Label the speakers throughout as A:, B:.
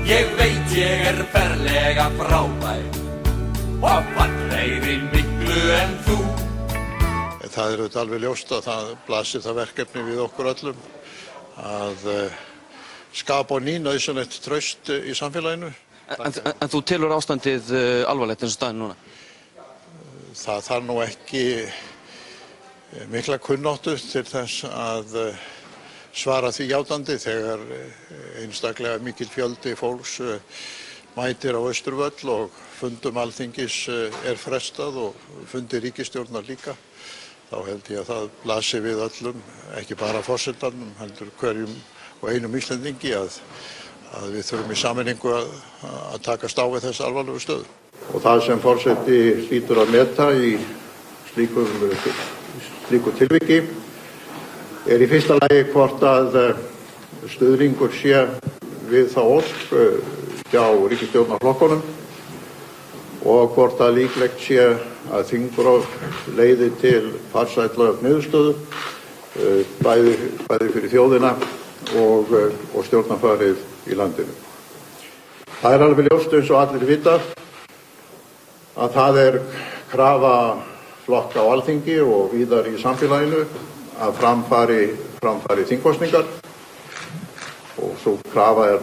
A: Ég veit ég ferlega frábær og fallegri miklu en þú.
B: Það auðvitað alveg ljóst að það blasir það verkefni við okkur öllum að skapa á ný nauðsynlegt traust í samfélaginu.
C: En þú telur ástandið alvarlegt eins og staðan núna?
B: Það þarf nú ekki mikla kunnáttu til þess að svara því játandi þegar einstaklega mikill fjöldi fólks mætir á Austurvöll og fundum Alþingis frestað og fundi ríkisstjórnar líka. Þá held ég að það blasir við öllum, ekki bara forsetanum, heldur hverjum og einum Íslendingi að við þurfum í sameiningu að takast á við þessa alvarlegu stöðu. Og það sem forseti hlýtur að meta í slíku tilviki í fyrsta lagi hvort að stuðningur sé við þá ósk hjá ríkisstjórnarflokkunum og hvort að líklegt sé að þingrof leiði til farsællar niðurstöðu bæði fyrir þjóðina og stjórnarfarið í landinu. Það alveg ljóst eins og allir vita að það krafa flokka á Alþingi og víðar í samfélaginu að framfari þingkosningar og svo krafa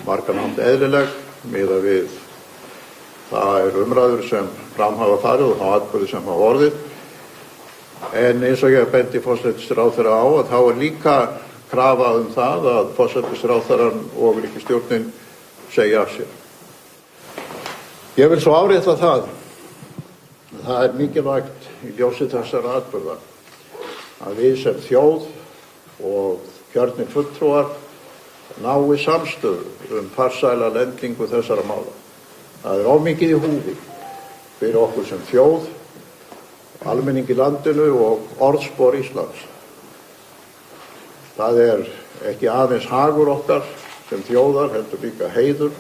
B: margan hátt eðlileg miðað við það umræður sem fram hafa farið og þá atburðir sem hafa orðið. En eins og ég benti forsætisráðherra á að þá líka krafa það að forsætisráðherrann og ríkisstjórnin segja af sér. Ég vil svo árétta það mikilvægt í ljósi þessara atburða að við sem þjóð og kjörnir fulltrúar nái samstöðu farsæla lendingu þessara mála. Það of mikið í húfi fyrir okkur sem þjóð, almenning í landinu og orðspor Íslands. Það ekki aðeins hagur okkar sem þjóðar, heldur líka heiður,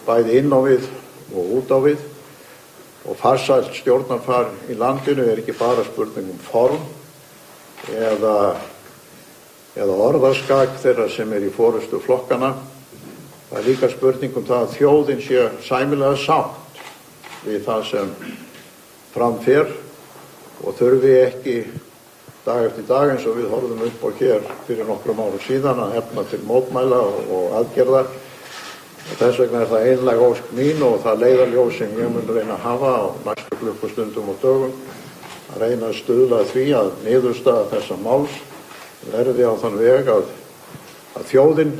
B: bæði inn á við og út á við. Og farsælt stjórnarfar í landinu ekki bara spurning form eða orðaskak þeirra sem í forystu flokkana. Það líka spurning það að þjóðin sé sæmilega sátt við það sem fram fer og þurfi ekki dag eftir dag eins og við horfum upp á hér fyrir nokkrum árum síðan að efna til mótmæla og aðgerðar. Og þess vegna það einlæg ósk mín og það leiðarljós sem ég mun reyna að hafa á næstu klukkustundum og dögum að reyna að stuðla að því að niðurstaða þessa máls verði á þann veg að þjóðin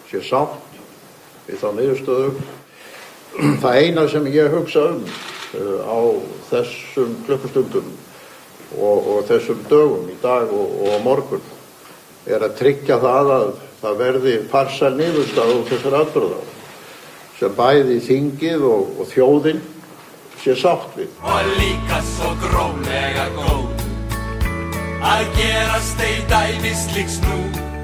B: sé sátt við þá niðurstöðu. Það eina sem ég hugsa á þessum klukkustundum og þessum dögum í dag og á morgun að tryggja það að það verði farsæl niðurstaða úr þessar atburða sem bæði þingið og þjóðin sé sátt við.
A: Og líka svo gróflega góð að gerast ei dæmi slíks nú.